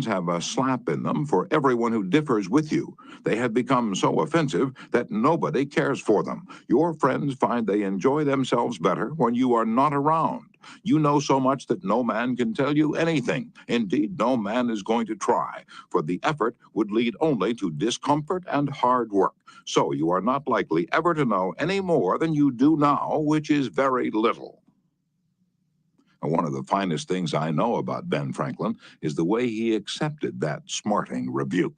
have a slap in them for everyone who differs with you. They have become so offensive that nobody cares for them. Your friends find they enjoy themselves better when you are not around. You know so much that no man can tell you anything. Indeed, no man is going to try, for the effort would lead only to discomfort and hard work. So you are not likely ever to know any more than you do now, which is very little. One of the finest things I know about Ben Franklin is the way he accepted that smarting rebuke.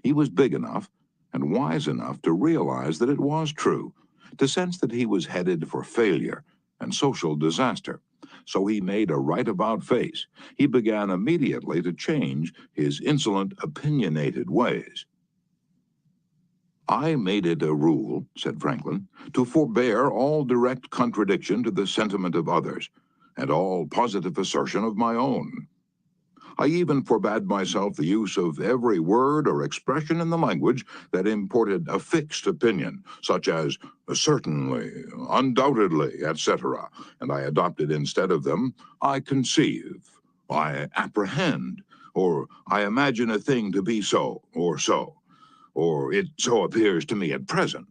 He was big enough and wise enough to realize that it was true, to sense that he was headed for failure and social disaster. So he made a right-about face. He began immediately to change his insolent, opinionated ways. I made it a rule, said Franklin, to forbear all direct contradiction to the sentiment of others, and all positive assertion of my own. I even forbade myself the use of every word or expression in the language that imported a fixed opinion, such as certainly, undoubtedly, etc., and I adopted instead of them, I conceive, I apprehend, or I imagine a thing to be so, or it so appears to me at present.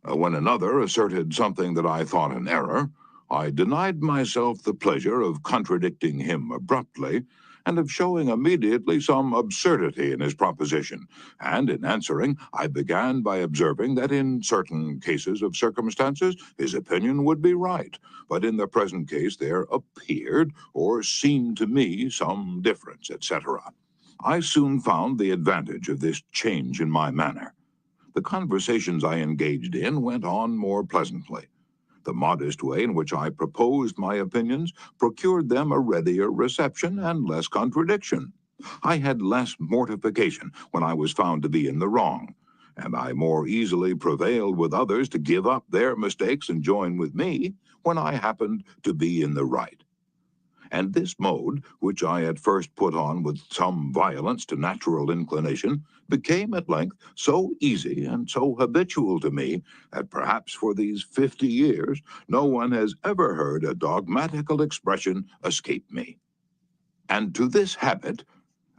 When another asserted something that I thought an error, I denied myself the pleasure of contradicting him abruptly and of showing immediately some absurdity in his proposition. And in answering, I began by observing that in certain cases of circumstances his opinion would be right, but in the present case there appeared or seemed to me some difference, etc. I soon found the advantage of this change in my manner. The conversations I engaged in went on more pleasantly. The modest way in which I proposed my opinions procured them a readier reception and less contradiction. I had less mortification when I was found to be in the wrong, and I more easily prevailed with others to give up their mistakes and join with me when I happened to be in the right. And this mode, which I at first put on with some violence to natural inclination, became at length so easy and so habitual to me that perhaps for these 50 years no one has ever heard a dogmatical expression escape me. And to this habit,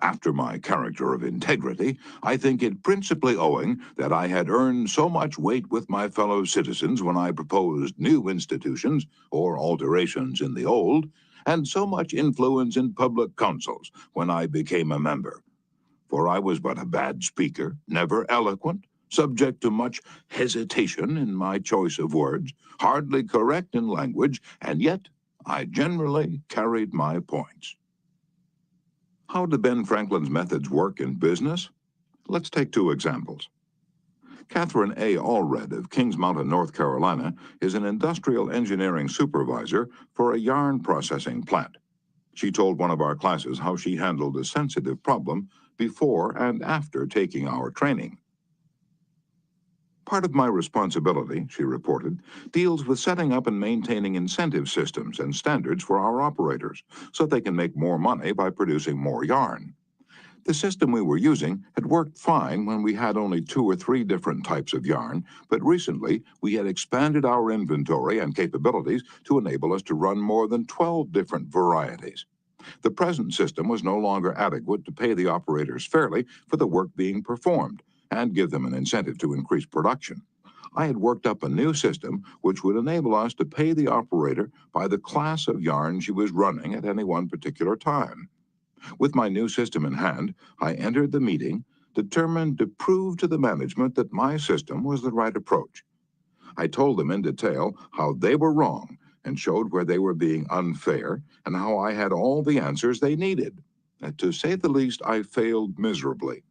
after my character of integrity, I think it principally owing that I had earned so much weight with my fellow citizens when I proposed new institutions or alterations in the old, and so much influence in public councils when I became a member. For I was but a bad speaker, never eloquent, subject to much hesitation in my choice of words, hardly correct in language, and yet I generally carried my points. How do Ben Franklin's methods work in business? Let's take two examples. Catherine A. Allred of Kings Mountain, North Carolina, is an industrial engineering supervisor for a yarn processing plant. She told one of our classes how she handled a sensitive problem before and after taking our training. Part of my responsibility, she reported, deals with setting up and maintaining incentive systems and standards for our operators so they can make more money by producing more yarn. The system we were using had worked fine when we had only 2 or 3 different types of yarn, but recently we had expanded our inventory and capabilities to enable us to run more than 12 different varieties. The present system was no longer adequate to pay the operators fairly for the work being performed and give them an incentive to increase production. I had worked up a new system which would enable us to pay the operator by the class of yarn she was running at any one particular time. With my new system in hand, I entered the meeting, determined to prove to the management that my system was the right approach. I told them in detail how they were wrong and showed where they were being unfair and how I had all the answers they needed. To say the least, I failed miserably.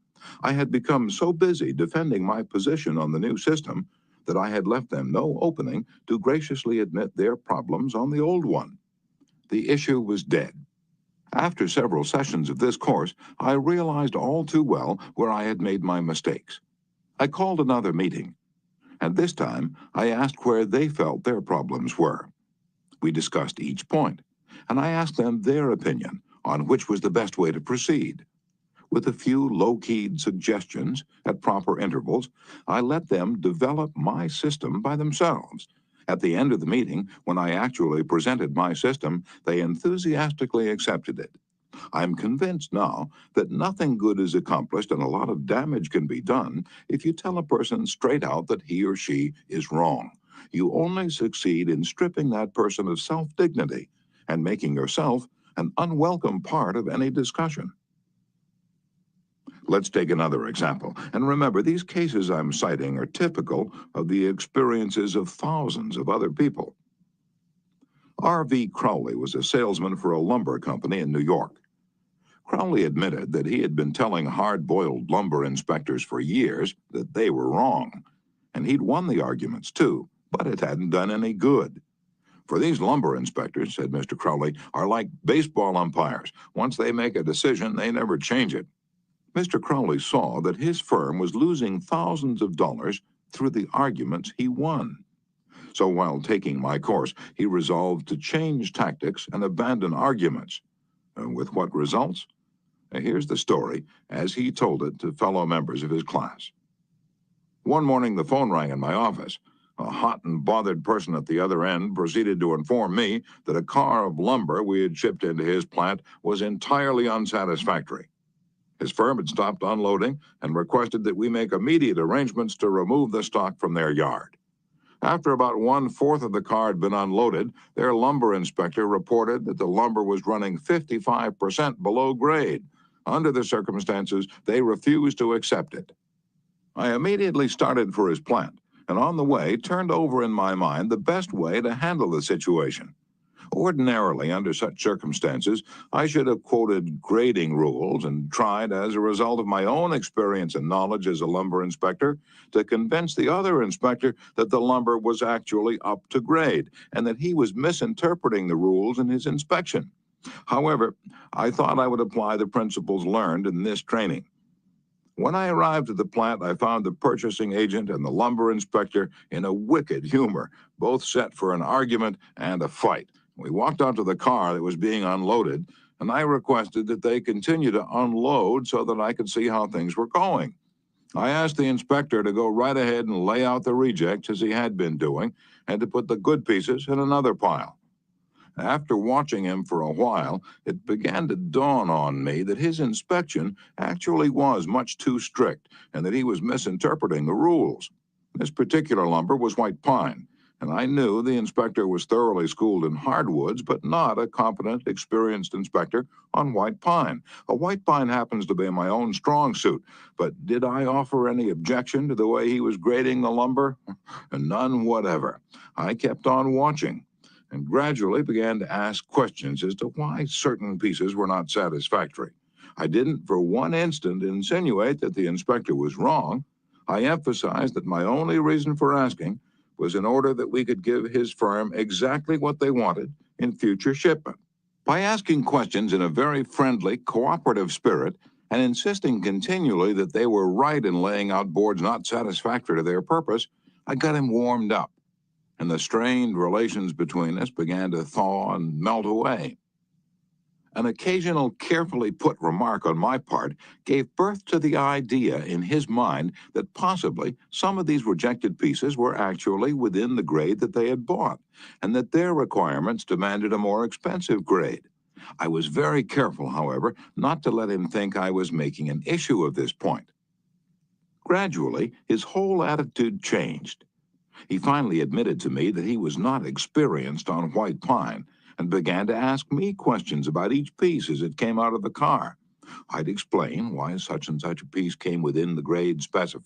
I had become so busy defending my position on the new system that I had left them no opening to graciously admit their problems on the old one. The issue was dead. After several sessions of this course, I realized all too well where I had made my mistakes. I called another meeting, and this time I asked where they felt their problems were. We discussed each point, and I asked them their opinion on which was the best way to proceed. With a few low-keyed suggestions at proper intervals, I let them develop my system by themselves. At the end of the meeting, when I actually presented my system, they enthusiastically accepted it. I'm convinced now that nothing good is accomplished and a lot of damage can be done if you tell a person straight out that he or she is wrong. You only succeed in stripping that person of self-dignity and making yourself an unwelcome part of any discussion. Let's take another example. And remember, these cases I'm citing are typical of the experiences of thousands of other people. R.V. Crowley was a salesman for a lumber company in New York. Crowley admitted that he had been telling hard-boiled lumber inspectors for years that they were wrong. And he'd won the arguments, too, but it hadn't done any good. For these lumber inspectors, said Mr. Crowley, are like baseball umpires. Once they make a decision, they never change it. Mr. Crowley saw that his firm was losing thousands of dollars through the arguments he won. So while taking my course, he resolved to change tactics and abandon arguments. And with what results? Here's the story as he told it to fellow members of his class. One morning, the phone rang in my office. A hot and bothered person at the other end proceeded to inform me that a car of lumber we had shipped into his plant was entirely unsatisfactory. His firm had stopped unloading and requested that we make immediate arrangements to remove the stock from their yard. After about 1/4 of the car had been unloaded, their lumber inspector reported that the lumber was running 55% below grade. Under the circumstances, they refused to accept it. I immediately started for his plant, and on the way turned over in my mind the best way to handle the situation. Ordinarily, under such circumstances, I should have quoted grading rules and tried, as a result of my own experience and knowledge as a lumber inspector, to convince the other inspector that the lumber was actually up to grade and that he was misinterpreting the rules in his inspection. However, I thought I would apply the principles learned in this training. When I arrived at the plant, I found the purchasing agent and the lumber inspector in a wicked humor, both set for an argument and a fight. We walked out to the car that was being unloaded, and I requested that they continue to unload so that I could see how things were going. I asked the inspector to go right ahead and lay out the rejects as he had been doing, and to put the good pieces in another pile. After watching him for a while, it began to dawn on me that his inspection actually was much too strict and that he was misinterpreting the rules. This particular lumber was white pine, and I knew the inspector was thoroughly schooled in hardwoods, but not a competent, experienced inspector on white pine. A white pine happens to be my own strong suit, but did I offer any objection to the way he was grading the lumber? None whatever. I kept on watching and gradually began to ask questions as to why certain pieces were not satisfactory. I didn't for one instant insinuate that the inspector was wrong. I emphasized that my only reason for asking was in order that we could give his firm exactly what they wanted in future shipment. By asking questions in a very friendly, cooperative spirit and insisting continually that they were right in laying out boards not satisfactory to their purpose, I got him warmed up, and the strained relations between us began to thaw and melt away. An occasional carefully put remark on my part gave birth to the idea in his mind that possibly some of these rejected pieces were actually within the grade that they had bought, and that their requirements demanded a more expensive grade. I was very careful, however, not to let him think I was making an issue of this point. Gradually, his whole attitude changed. He finally admitted to me that he was not experienced on white pine and began to ask me questions about each piece as it came out of the car. I'd explain why such and such a piece came within the grade specified.